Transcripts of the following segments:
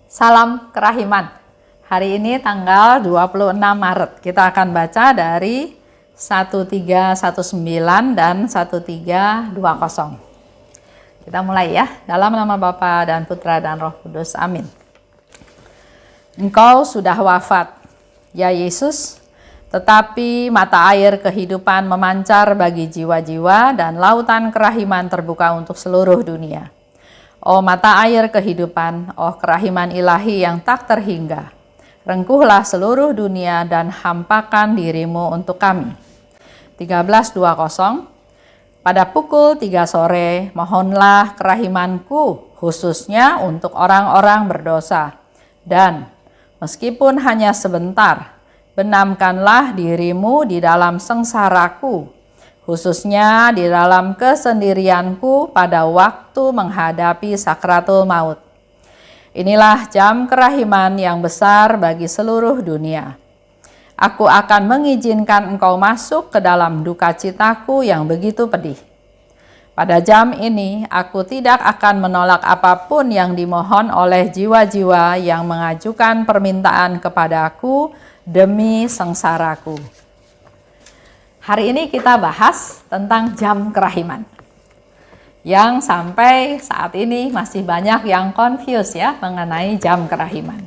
Salam kerahiman. Hari ini tanggal 26 Maret. Kita akan baca dari 1319 dan 1320. Kita mulai ya. Dalam nama Bapa dan Putra dan Roh Kudus. Amin. Engkau sudah wafat, ya Yesus, tetapi mata air kehidupan memancar bagi jiwa-jiwa dan lautan kerahiman terbuka untuk seluruh dunia. Oh mata air kehidupan, oh kerahiman ilahi yang tak terhingga, rengkuhlah seluruh dunia dan hampakan dirimu untuk kami. 13:20. Pada pukul 3 sore, mohonlah kerahimanku khususnya untuk orang-orang berdosa. Dan meskipun hanya sebentar, benamkanlah dirimu di dalam sengsaraku, khususnya di dalam kesendirianku pada waktu menghadapi sakratul maut. Inilah jam kerahiman yang besar bagi seluruh dunia. Aku akan mengizinkan engkau masuk ke dalam duka citaku yang begitu pedih. Pada jam ini, aku tidak akan menolak apapun yang dimohon oleh jiwa-jiwa yang mengajukan permintaan kepadaku demi sengsaraku. Hari ini kita bahas tentang jam kerahiman. Yang sampai saat ini masih banyak yang confused ya mengenai jam kerahiman.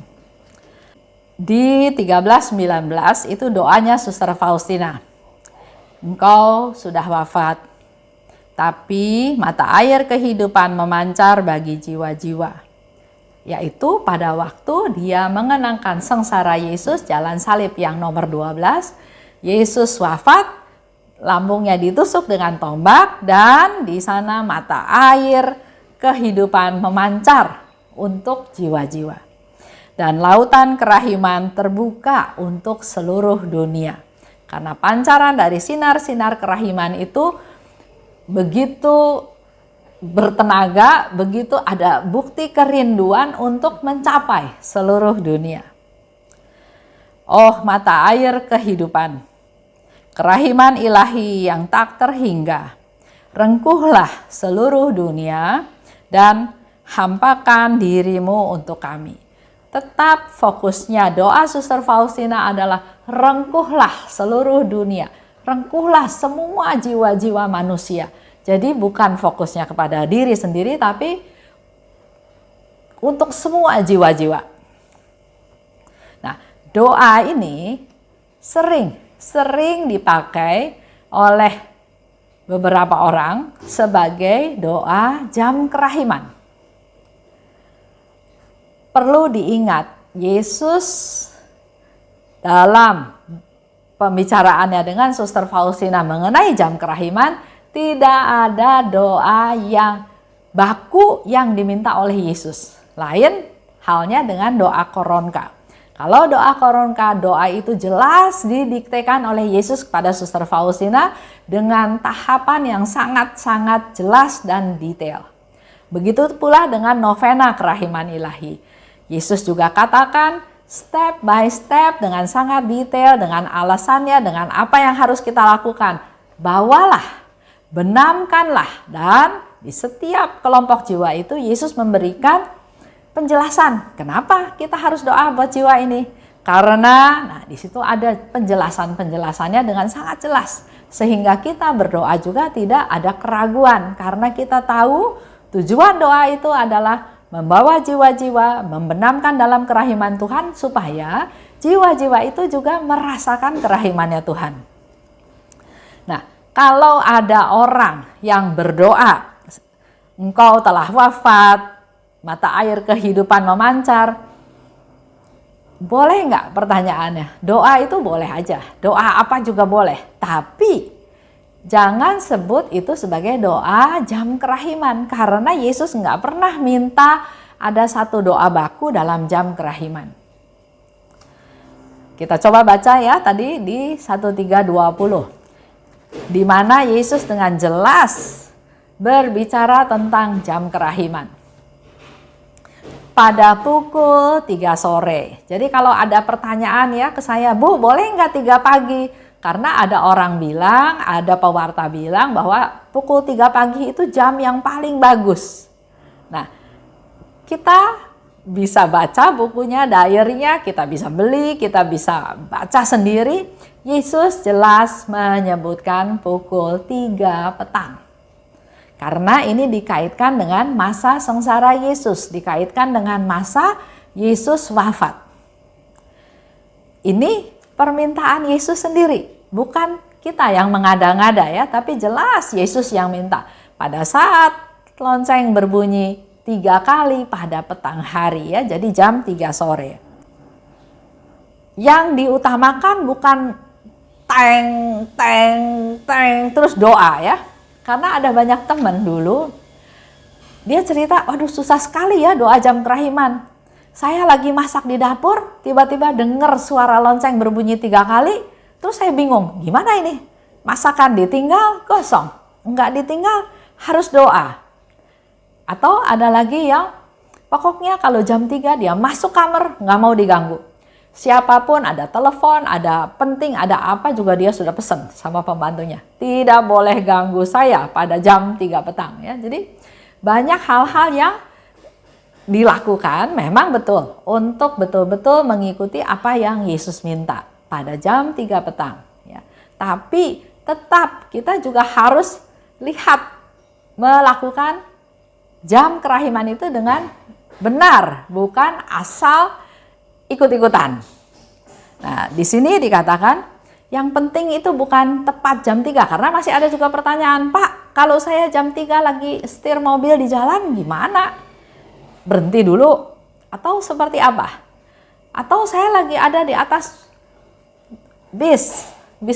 Di 13:19 itu doanya Suster Faustina. Engkau sudah wafat, tapi mata air kehidupan memancar bagi jiwa-jiwa. Yaitu pada waktu dia mengenangkan sengsara Yesus, jalan salib yang nomor 12, Yesus wafat, lambungnya ditusuk dengan tombak, dan di sana mata air kehidupan memancar untuk jiwa-jiwa. Dan lautan kerahiman terbuka untuk seluruh dunia. Karena pancaran dari sinar-sinar kerahiman itu begitu bertenaga, begitu ada bukti kerinduan untuk mencapai seluruh dunia. Oh mata air kehidupan, kerahiman ilahi yang tak terhingga, rengkuhlah seluruh dunia dan hampakan dirimu untuk kami. Tetap fokusnya doa Suster Faustina adalah rengkuhlah seluruh dunia, rengkuhlah semua jiwa-jiwa manusia. Jadi bukan fokusnya kepada diri sendiri, tapi untuk semua jiwa-jiwa. Nah, doa ini sering dipakai oleh beberapa orang sebagai doa jam kerahiman. Perlu diingat, Yesus dalam pembicaraannya dengan Suster Faustina mengenai jam kerahiman, tidak ada doa yang baku yang diminta oleh Yesus. Lain halnya dengan doa koronka. Kalau doa koronka, doa itu jelas didiktekan oleh Yesus kepada Suster Faustina dengan tahapan yang sangat-sangat jelas dan detail. Begitu pula dengan novena kerahiman ilahi. Yesus juga katakan step by step dengan sangat detail, dengan alasannya, dengan apa yang harus kita lakukan. Bawalah, benamkanlah, dan di setiap kelompok jiwa itu Yesus memberikan penjelasan kenapa kita harus doa buat jiwa ini. Karena di situ ada penjelasannya dengan sangat jelas, sehingga kita berdoa juga tidak ada keraguan, karena kita tahu tujuan doa itu adalah membawa jiwa-jiwa membenamkan dalam kerahiman Tuhan, supaya jiwa-jiwa itu juga merasakan kerahimannya Tuhan. Nah, kalau ada orang yang berdoa, engkau telah wafat, mata air kehidupan memancar, boleh nggak pertanyaannya? Doa itu boleh aja, doa apa juga boleh, tapi jangan sebut itu sebagai doa jam kerahiman, karena Yesus nggak pernah minta ada satu doa baku dalam jam kerahiman. Kita coba baca ya tadi di 13:20, di mana Yesus dengan jelas berbicara tentang jam kerahiman. Pada pukul 3 sore. Jadi kalau ada pertanyaan ya ke saya, Bu, boleh nggak 3 pagi? Karena ada orang bilang, ada pewarta bilang bahwa pukul 3 pagi itu jam yang paling bagus. Nah, kita bisa baca bukunya, diary-nya, kita bisa beli, kita bisa baca sendiri. Yesus jelas menyebutkan pukul 3 petang. Karena ini dikaitkan dengan masa sengsara Yesus, dikaitkan dengan masa Yesus wafat. Ini permintaan Yesus sendiri, bukan kita yang mengada-ngada ya, tapi jelas Yesus yang minta. Pada saat lonceng berbunyi 3 kali pada petang hari ya, jadi jam 3 sore. Yang diutamakan bukan teng, teng, teng, terus doa ya. Karena ada banyak teman dulu, dia cerita, waduh susah sekali ya doa jam kerahiman. Saya lagi masak di dapur, tiba-tiba dengar suara lonceng berbunyi 3 kali, terus saya bingung, gimana ini? Masakan ditinggal, kosong. Enggak ditinggal, harus doa. Atau ada lagi yang pokoknya kalau jam 3 dia masuk kamar, nggak mau diganggu. Siapapun, ada telepon, ada penting, ada apa juga dia sudah pesan sama pembantunya. Tidak boleh ganggu saya pada jam 3 petang. Ya. Jadi banyak hal-hal yang dilakukan memang betul untuk betul-betul mengikuti apa yang Yesus minta pada jam 3 petang. Ya. Tapi tetap kita juga harus lihat melakukan jam kerahiman itu dengan benar, bukan asal ikut-ikutan. Nah, di sini dikatakan yang penting itu bukan tepat jam 3 karena masih ada juga pertanyaan, Pak, kalau saya jam 3 lagi setir mobil di jalan gimana? Berhenti dulu atau seperti apa? Atau saya lagi ada di atas bis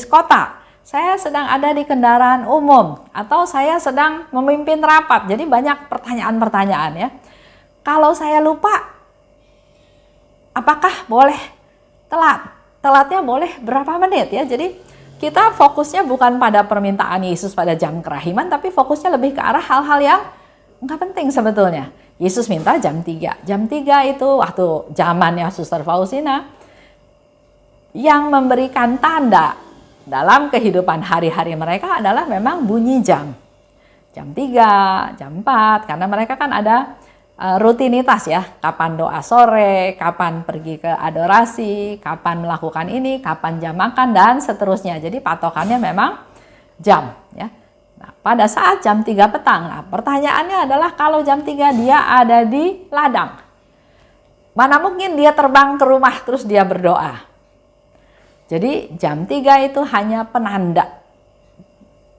kota, saya sedang ada di kendaraan umum, atau saya sedang memimpin rapat. Jadi banyak pertanyaan-pertanyaan ya. Kalau saya lupa, apakah boleh telat? Telatnya boleh berapa menit ya? Jadi kita fokusnya bukan pada permintaan Yesus pada jam kerahiman, tapi fokusnya lebih ke arah hal-hal yang nggak penting sebetulnya. Yesus minta jam 3. Jam 3 itu waktu zamannya Suster Faustina yang memberikan tanda dalam kehidupan hari-hari mereka adalah memang bunyi jam. Jam 3, jam 4, karena mereka kan ada rutinitas ya, kapan doa sore, kapan pergi ke adorasi, kapan melakukan ini, kapan jam makan, dan seterusnya. Jadi patokannya memang jam ya. Nah, pada saat jam 3 petang, nah pertanyaannya adalah kalau jam 3 dia ada di ladang. Mana mungkin dia terbang ke rumah terus dia berdoa. Jadi jam 3 itu hanya penanda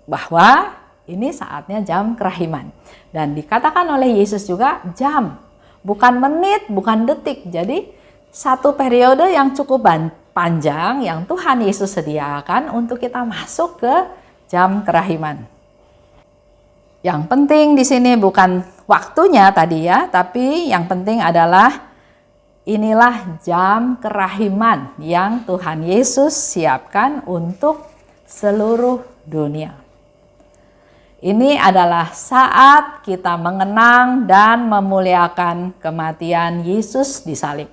bahwa ini saatnya jam kerahiman. Dan dikatakan oleh Yesus juga jam, bukan menit, bukan detik. Jadi satu periode yang cukup panjang yang Tuhan Yesus sediakan untuk kita masuk ke jam kerahiman. Yang penting di sini bukan waktunya tadi ya, tapi yang penting adalah inilah jam kerahiman yang Tuhan Yesus siapkan untuk seluruh dunia. Ini adalah saat kita mengenang dan memuliakan kematian Yesus di salib.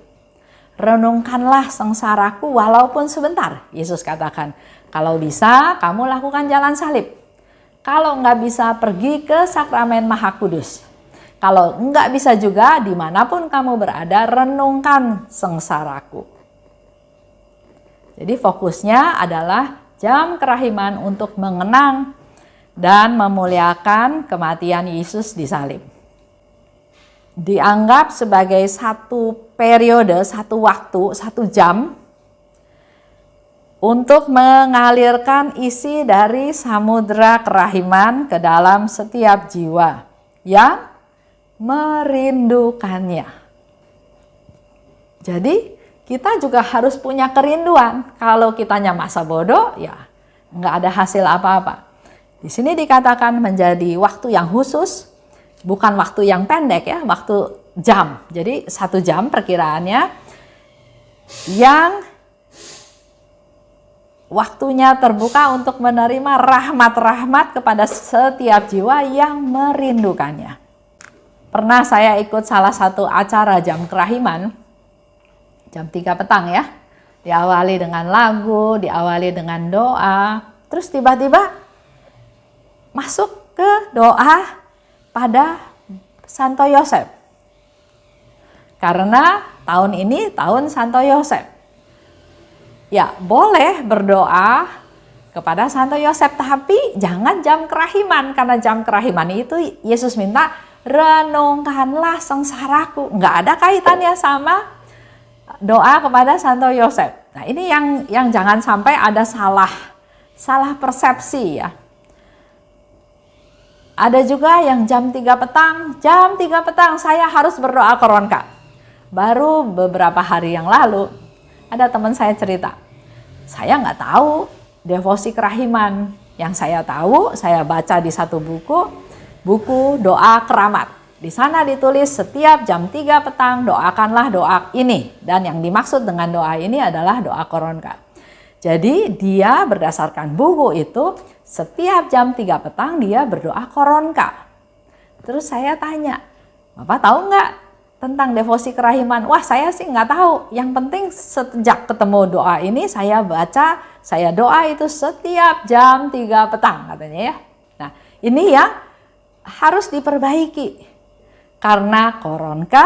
Renungkanlah sengsaraku walaupun sebentar, Yesus katakan. Kalau bisa, kamu lakukan jalan salib. Kalau nggak bisa, pergi ke Sakramen Maha Kudus. Kalau nggak bisa juga, dimanapun kamu berada, renungkan sengsaraku. Jadi fokusnya adalah jam kerahiman untuk mengenang dan memuliakan kematian Yesus di salib. Dianggap sebagai satu periode, satu waktu, 1 jam untuk mengalirkan isi dari samudera kerahiman ke dalam setiap jiwa yang merindukannya. Jadi kita juga harus punya kerinduan. Kalau kitanya masa bodoh, ya nggak ada hasil apa-apa. Di sini dikatakan menjadi waktu yang khusus, bukan waktu yang pendek ya, waktu jam. Jadi 1 jam perkiraannya yang waktunya terbuka untuk menerima rahmat-rahmat kepada setiap jiwa yang merindukannya. Pernah saya ikut salah satu acara jam kerahiman, jam 3 petang ya. Diawali dengan lagu, diawali dengan doa, terus tiba-tiba masuk ke doa pada Santo Yosef. Karena tahun ini tahun Santo Yosef. Ya, boleh berdoa kepada Santo Yosef, tapi jangan jam kerahiman. Karena jam kerahiman itu Yesus minta, renungkanlah sengsaraku. Nggak ada kaitannya sama doa kepada Santo Yosef. Nah, ini yang jangan sampai ada salah persepsi ya. Ada juga yang jam 3 petang saya harus berdoa koronka. Baru beberapa hari yang lalu ada teman saya cerita, saya nggak tahu devosi kerahiman. Yang saya tahu, saya baca di satu buku doa keramat. Di sana ditulis setiap jam 3 petang doakanlah doa ini. Dan yang dimaksud dengan doa ini adalah doa koronka. Jadi dia berdasarkan buku itu setiap jam 3 petang dia berdoa koronka. Terus saya tanya, Bapak tahu nggak tentang devosi kerahiman? Wah, saya sih nggak tahu. Yang penting sejak ketemu doa ini saya baca, saya doa itu setiap jam 3 petang katanya ya. Nah, ini yang harus diperbaiki. Karena koronka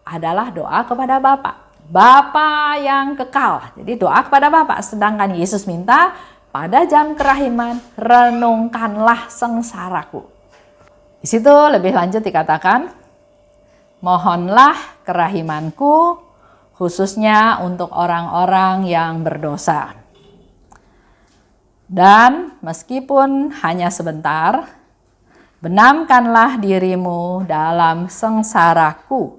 adalah doa kepada Bapa yang kekal. Jadi doa kepada Bapa. Sedangkan Yesus minta pada jam kerahiman, renungkanlah sengsaraku. Di situ lebih lanjut dikatakan, mohonlah kerahimanku khususnya untuk orang-orang yang berdosa. Dan meskipun hanya sebentar, benamkanlah dirimu dalam sengsaraku,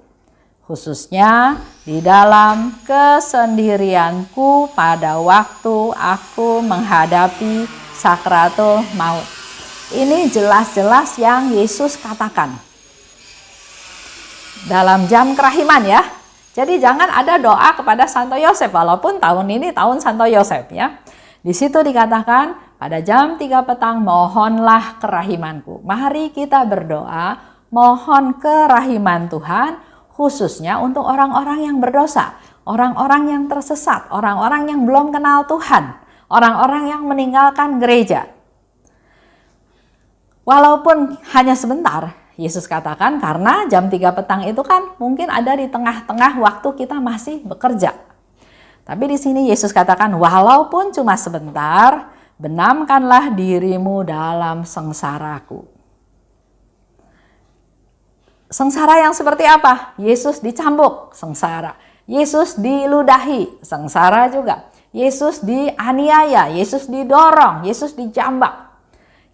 khususnya di dalam kesendirianku pada waktu aku menghadapi sakratul maut. Ini jelas-jelas yang Yesus katakan dalam jam kerahiman ya. Jadi jangan ada doa kepada Santo Yosef, walaupun tahun ini tahun Santo Yosef ya. Di situ dikatakan pada jam 3 petang mohonlah kerahimanku. Mari kita berdoa mohon kerahiman Tuhan khususnya untuk orang-orang yang berdosa, orang-orang yang tersesat, orang-orang yang belum kenal Tuhan, orang-orang yang meninggalkan gereja. Walaupun hanya sebentar, Yesus katakan karena jam 3 petang itu kan mungkin ada di tengah-tengah waktu kita masih bekerja. Tapi di sini Yesus katakan walaupun cuma sebentar, benamkanlah dirimu dalam sengsaraku. Sengsara yang seperti apa? Yesus dicambuk, sengsara. Yesus diludahi, sengsara juga. Yesus dianiaya, Yesus didorong, Yesus dijambak.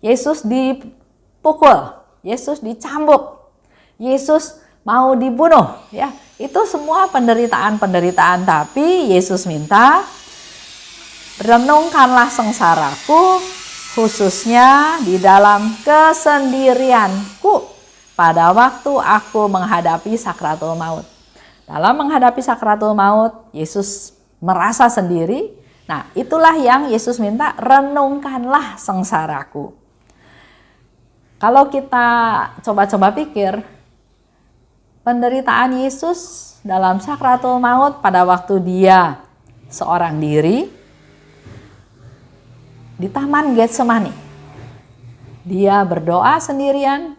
Yesus dipukul, Yesus dicambuk. Yesus mau dibunuh, ya. Itu semua penderitaan-penderitaan, tapi Yesus minta renungkanlah sengsaraku khususnya di dalam kesendirianku pada waktu aku menghadapi sakratul maut. Dalam menghadapi sakratul maut, Yesus merasa sendiri. Nah, itulah yang Yesus minta, renungkanlah sengsaraku. Kalau kita coba-coba pikir, penderitaan Yesus dalam sakratul maut pada waktu dia seorang diri di Taman Getsemani. Dia berdoa sendirian.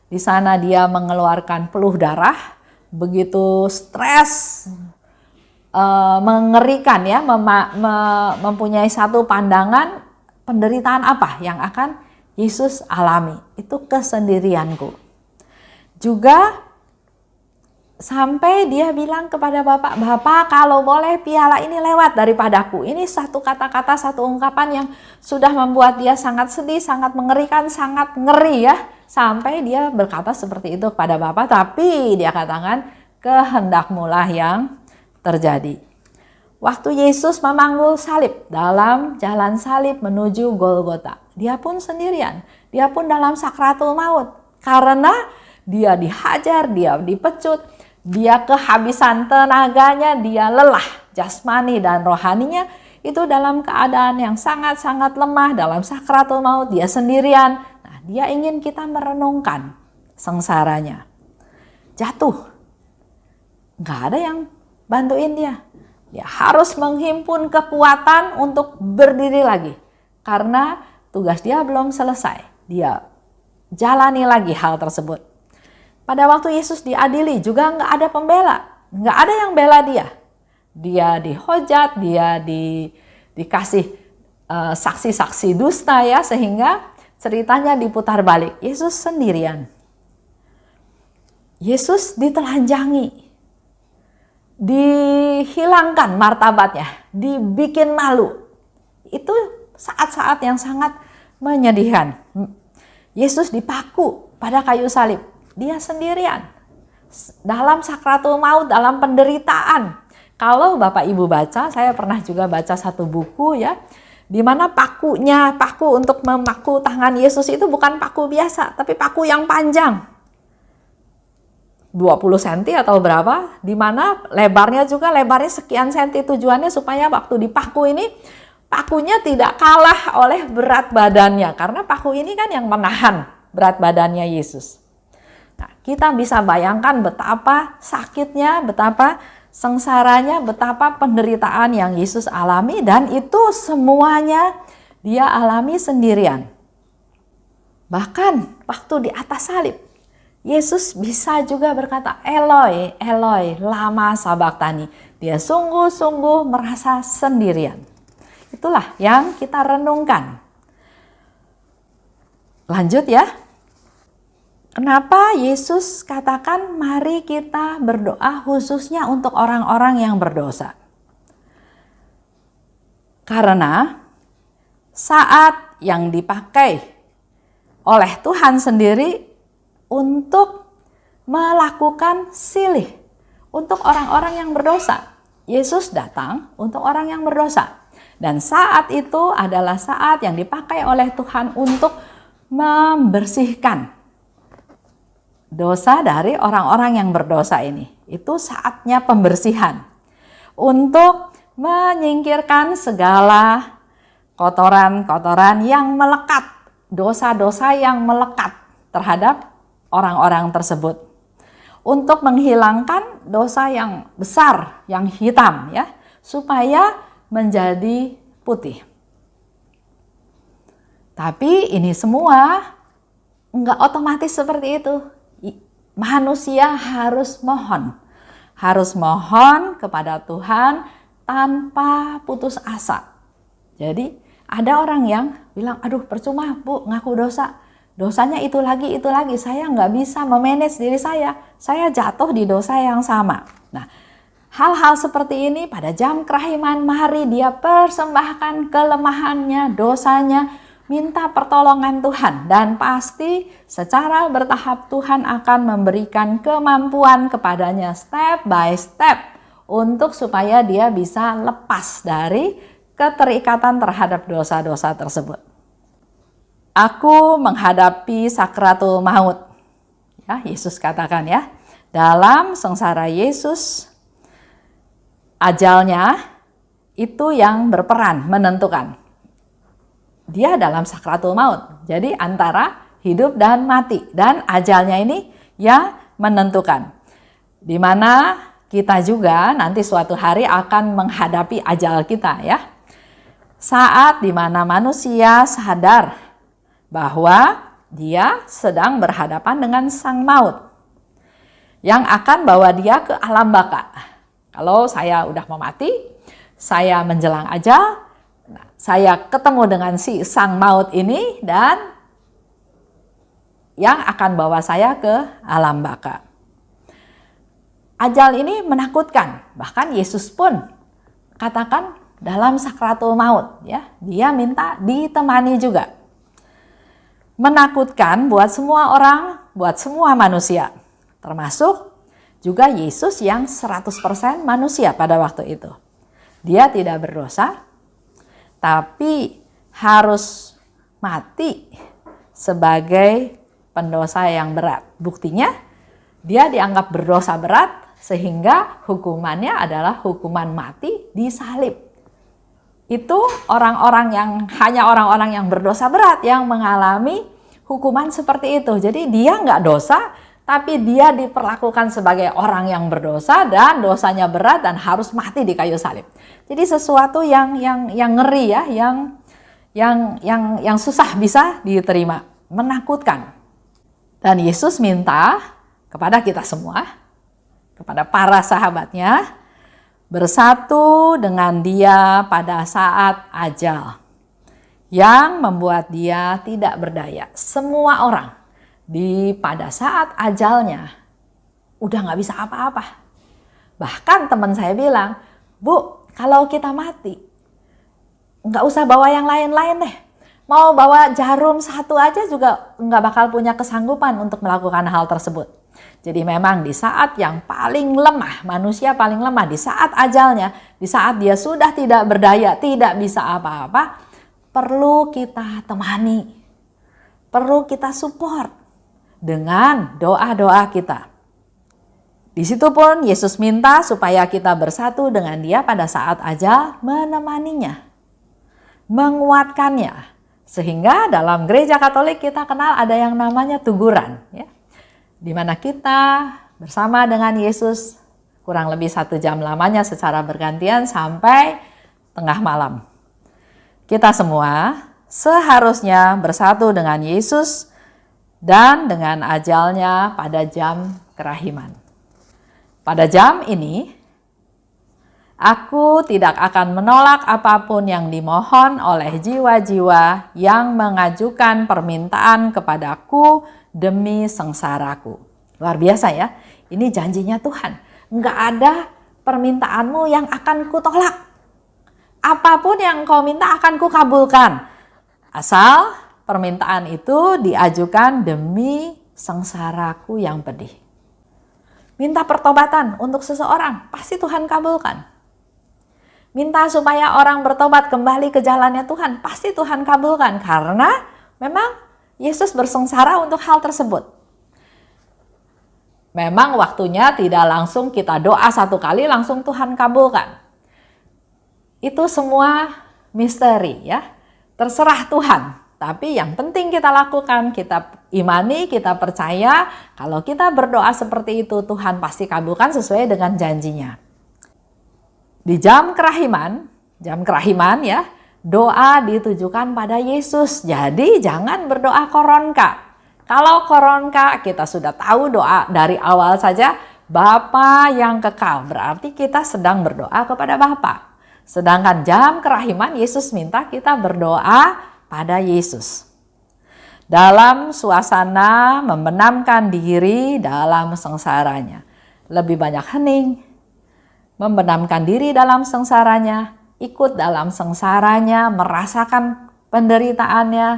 Di sana dia mengeluarkan peluh darah, begitu stres, mengerikan ya, mempunyai satu pandangan penderitaan apa yang akan Yesus alami. Itu kesendirianku. Juga sampai dia bilang kepada Bapak, kalau boleh piala ini lewat daripadaku. Ini satu kata-kata, satu ungkapan yang sudah membuat dia sangat sedih, sangat mengerikan, sangat ngeri ya. Sampai dia berkata seperti itu kepada Bapak, tapi dia katakan kehendakmulah yang terjadi. Waktu Yesus memanggul salib dalam jalan salib menuju Golgota, dia pun sendirian, dia pun dalam sakratul maut. Karena dia dihajar, dia dipecut, dia kehabisan tenaganya, dia lelah jasmani dan rohaninya, itu dalam keadaan yang sangat-sangat lemah, dalam sakratul maut, dia sendirian. Nah, dia ingin kita merenungkan sengsaranya. Jatuh, nggak ada yang bantuin dia. Dia harus menghimpun kekuatan untuk berdiri lagi. Karena tugas dia belum selesai. Dia jalani lagi hal tersebut. Pada waktu Yesus diadili juga nggak ada pembela, nggak ada yang bela dia. Dia dihujat, dia dikasih saksi-saksi dusta ya, sehingga ceritanya diputar balik. Yesus sendirian. Yesus ditelanjangi, dihilangkan martabatnya, dibikin malu. Itu saat-saat yang sangat menyedihkan. Yesus dipaku pada kayu salib. Dia sendirian. Dalam sakratul maut, dalam penderitaan. Kalau Bapak Ibu baca, saya pernah juga baca satu buku ya, di mana paku untuk memaku tangan Yesus itu bukan paku biasa, tapi paku yang panjang. 20 cm atau berapa, di mana lebarnya sekian senti, tujuannya supaya waktu dipaku ini pakunya tidak kalah oleh berat badannya, karena paku ini kan yang menahan berat badannya Yesus. Nah, kita bisa bayangkan betapa sakitnya, betapa sengsaranya, betapa penderitaan yang Yesus alami, dan itu semuanya dia alami sendirian. Bahkan waktu di atas salib, Yesus bisa juga berkata, Eloi, Eloi, lama sabachthani. Dia sungguh-sungguh merasa sendirian. Itulah yang kita renungkan. Lanjut ya. Kenapa Yesus katakan mari kita berdoa khususnya untuk orang-orang yang berdosa? Karena saat yang dipakai oleh Tuhan sendiri untuk melakukan silih untuk orang-orang yang berdosa. Yesus datang untuk orang yang berdosa. Dan saat itu adalah saat yang dipakai oleh Tuhan untuk membersihkan dosa dari orang-orang yang berdosa ini. Itu saatnya pembersihan. Untuk menyingkirkan segala kotoran-kotoran yang melekat. Dosa-dosa yang melekat terhadap orang-orang tersebut. Untuk menghilangkan dosa yang besar, yang hitam ya. Supaya menjadi putih. Tapi ini semua enggak otomatis seperti itu. Manusia harus mohon kepada Tuhan tanpa putus asa. Jadi ada orang yang bilang, aduh percuma Bu ngaku dosa, dosanya itu lagi, saya nggak bisa memanage diri saya jatuh di dosa yang sama. Nah, hal-hal seperti ini pada jam kerahiman, mari dia persembahkan kelemahannya, dosanya, minta pertolongan Tuhan, dan pasti secara bertahap Tuhan akan memberikan kemampuan kepadanya step by step untuk supaya dia bisa lepas dari keterikatan terhadap dosa-dosa tersebut. Aku menghadapi sakratul maut. Ya, Yesus katakan ya, dalam sengsara Yesus ajalnya itu yang berperan menentukan. Dia dalam sakratul maut. Jadi antara hidup dan mati. Dan ajalnya ini yang menentukan. Di mana kita juga nanti suatu hari akan menghadapi ajal kita ya. Saat di mana manusia sadar bahwa dia sedang berhadapan dengan sang maut. Yang akan bawa dia ke alam baka. Kalau saya udah mau mati, saya menjelang ajal, saya ketemu dengan si sang maut ini dan yang akan bawa saya ke alam baka. Ajal ini menakutkan, bahkan Yesus pun katakan dalam sakratul maut, ya, dia minta ditemani juga. Menakutkan buat semua orang, buat semua manusia, termasuk juga Yesus yang 100% manusia pada waktu itu. Dia tidak berdosa, tapi harus mati sebagai pendosa yang berat. Buktinya dia dianggap berdosa berat sehingga hukumannya adalah hukuman mati disalib. Itu hanya orang-orang yang berdosa berat yang mengalami hukuman seperti itu. Jadi dia nggak dosa, tapi dia diperlakukan sebagai orang yang berdosa dan dosanya berat dan harus mati di kayu salib. Jadi sesuatu yang ngeri ya, yang susah bisa diterima, menakutkan. Dan Yesus minta kepada kita semua, kepada para sahabatnya, bersatu dengan dia pada saat ajal yang membuat dia tidak berdaya. Semua orang pada saat ajalnya udah nggak bisa apa-apa. Bahkan teman saya bilang, "Bu, kalau kita mati, nggak usah bawa yang lain-lain deh. Mau bawa jarum satu aja juga nggak bakal punya kesanggupan untuk melakukan hal tersebut." Jadi memang di saat yang paling lemah, manusia paling lemah, di saat ajalnya, di saat dia sudah tidak berdaya, tidak bisa apa-apa, perlu kita temani, perlu kita support dengan doa-doa kita. Di situ pun Yesus minta supaya kita bersatu dengan dia pada saat ajal, menemaninya, menguatkannya. Sehingga dalam gereja Katolik kita kenal ada yang namanya tuguran, ya, di mana kita bersama dengan Yesus kurang lebih 1 jam lamanya secara bergantian sampai tengah malam. Kita semua seharusnya bersatu dengan Yesus dan dengan ajalnya pada jam kerahiman. Pada jam ini, aku tidak akan menolak apapun yang dimohon oleh jiwa-jiwa yang mengajukan permintaan kepadaku demi sengsaraku. Luar biasa ya, ini janjinya Tuhan. Enggak ada permintaanmu yang akan kutolak. Apapun yang kau minta akan kukabulkan. Asal permintaan itu diajukan demi sengsaraku yang pedih. Minta pertobatan untuk seseorang, pasti Tuhan kabulkan. Minta supaya orang bertobat kembali ke jalannya Tuhan, pasti Tuhan kabulkan. Karena memang Yesus bersengsara untuk hal tersebut. Memang waktunya tidak langsung kita doa satu kali langsung Tuhan kabulkan. Itu semua misteri ya, terserah Tuhan. Tapi yang penting kita lakukan, kita imani, kita percaya kalau kita berdoa seperti itu Tuhan pasti kabulkan sesuai dengan janjinya. Di jam kerahiman ya, doa ditujukan pada Yesus. Jadi jangan berdoa koronka. Kalau koronka kita sudah tahu doa dari awal saja, Bapa yang kekal, berarti kita sedang berdoa kepada Bapa. Sedangkan jam kerahiman Yesus minta kita berdoa pada Yesus. Dalam suasana membenamkan diri dalam sengsaranya. Lebih banyak hening, membenamkan diri dalam sengsaranya, ikut dalam sengsaranya, merasakan penderitaannya.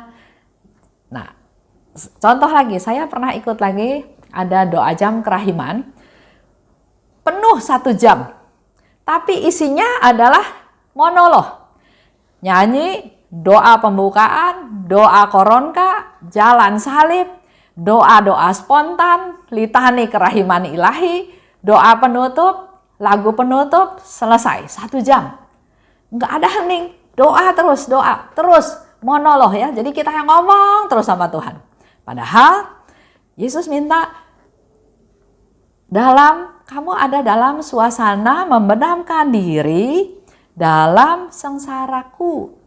Nah, contoh lagi, saya pernah ikut lagi ada doa jam kerahiman, penuh 1 jam. Tapi isinya adalah monolog. Nyanyi, doa pembukaan, doa koronka, jalan salib, doa-doa spontan, litani kerahiman ilahi, doa penutup, lagu penutup, selesai 1 jam. Nggak ada hening, doa terus, monolog ya. Jadi kita yang ngomong terus sama Tuhan. Padahal Yesus minta kamu ada dalam suasana membenamkan diri dalam sengsaraku.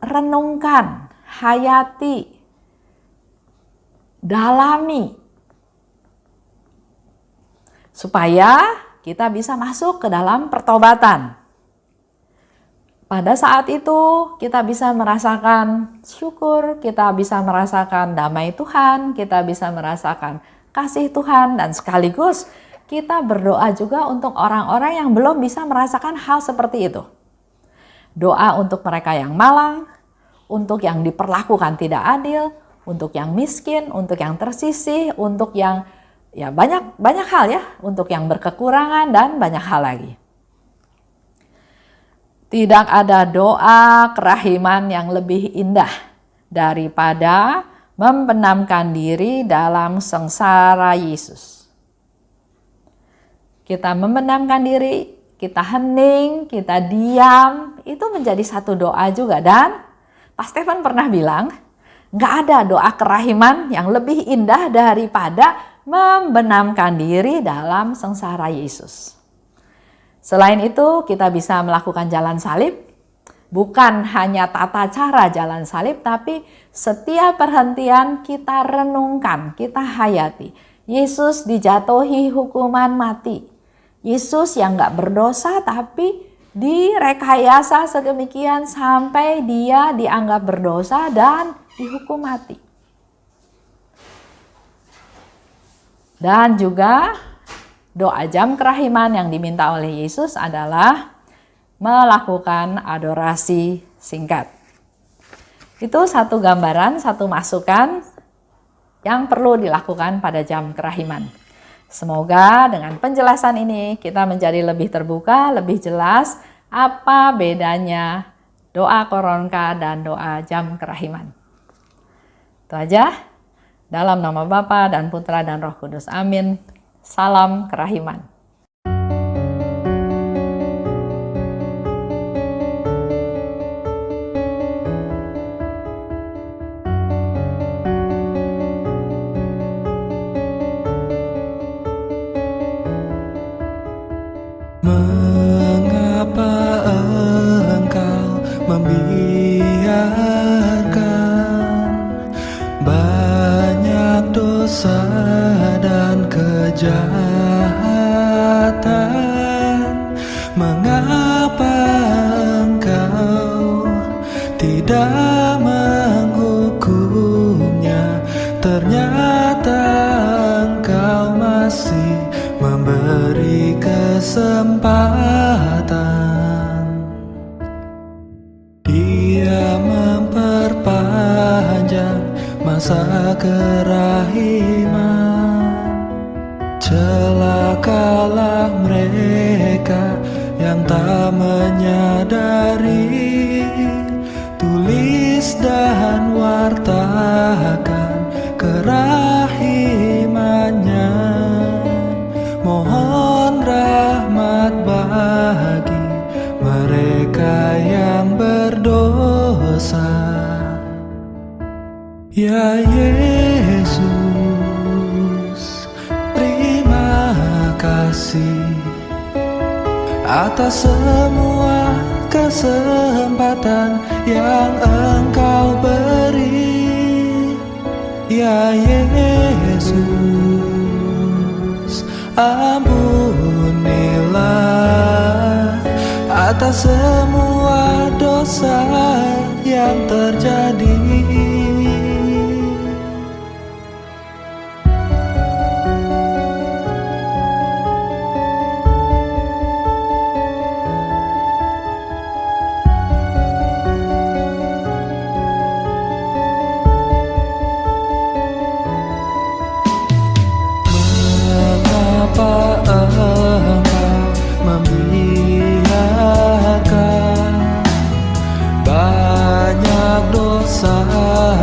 Renungkan, hayati, dalami. Supaya kita bisa masuk ke dalam pertobatan. Pada saat itu kita bisa merasakan syukur, kita bisa merasakan damai Tuhan, kita bisa merasakan kasih Tuhan, dan sekaligus kita berdoa juga untuk orang-orang yang belum bisa merasakan hal seperti itu. Doa untuk mereka yang malang, untuk yang diperlakukan tidak adil, untuk yang miskin, untuk yang tersisih, untuk yang banyak hal ya, untuk yang berkekurangan dan banyak hal lagi. Tidak ada doa kerahiman yang lebih indah daripada membenamkan diri dalam sengsara Yesus. Kita membenamkan diri, kita hening, kita diam, itu menjadi satu doa juga. Dan Pak Stephen pernah bilang, nggak ada doa kerahiman yang lebih indah daripada membenamkan diri dalam sengsara Yesus. Selain itu, kita bisa melakukan jalan salib, bukan hanya tata cara jalan salib, tapi setiap perhentian kita renungkan, kita hayati. Yesus dijatuhi hukuman mati. Yesus yang gak berdosa tapi direkayasa sedemikian sampai dia dianggap berdosa dan dihukum mati. Dan juga doa jam kerahiman yang diminta oleh Yesus adalah melakukan adorasi singkat. Itu satu gambaran, satu masukan yang perlu dilakukan pada jam kerahiman. Semoga dengan penjelasan ini kita menjadi lebih terbuka, lebih jelas apa bedanya doa koronka dan doa jam kerahiman. Itu aja. Dalam nama Bapa dan Putra dan Roh Kudus. Amin. Salam kerahiman. Mengapa engkau membiarkan banyak dosa dan kejahatan? Mengapa engkau tidak menghukumnya? Ternyata engkau masih memberi kesempatan. Dia memperpanjang masa kerahiman. Celakalah mereka yang tak menyadari. Tulis dan wartakan kerahimannya. Mohon rahmat bagi mereka yang berdosa. Ya Yesus, terima kasih atas semua kesempatan yang Engkau beri. Ya Yesus, ampunilah atas semua dosa yang terjadi.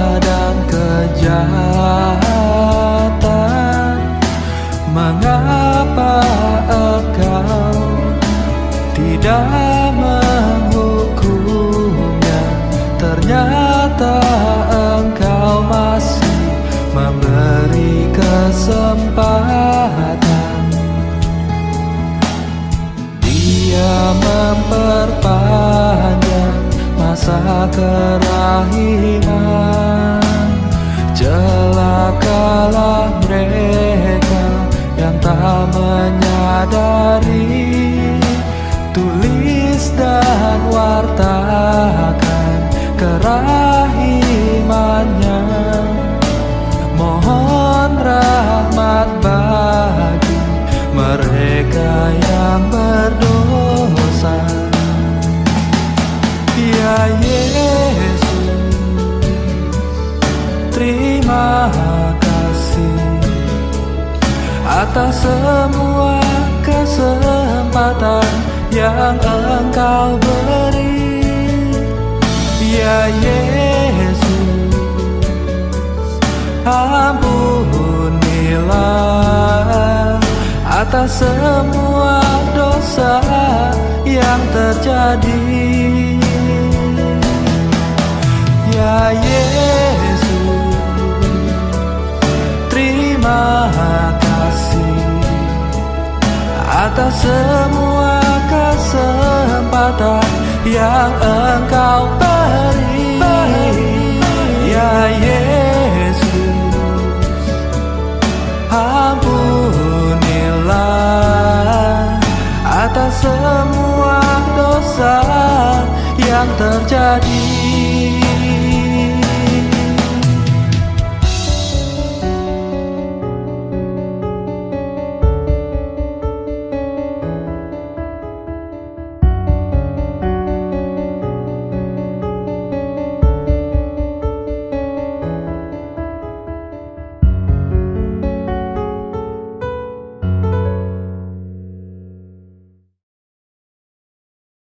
Dan kejahatan, mengapa engkau tidak menghukumnya? Ternyata engkau masih memberi kesempatan. Dia memperpanjang masa kerahiman. Celakalah mereka yang tak menyadari. Tulis dan wartakan kerahimannya. Mohon rahmat bagi mereka yang berdosa. Ya Yesus, terima kasih atas semua kesempatan yang Engkau beri. Ya Yesus, ampunilah atas semua dosa yang terjadi. Ya Yesus, terima kasih atas semua kesempatan yang Engkau beri. Ya Yesus, ampunilah atas semua dosa yang terjadi.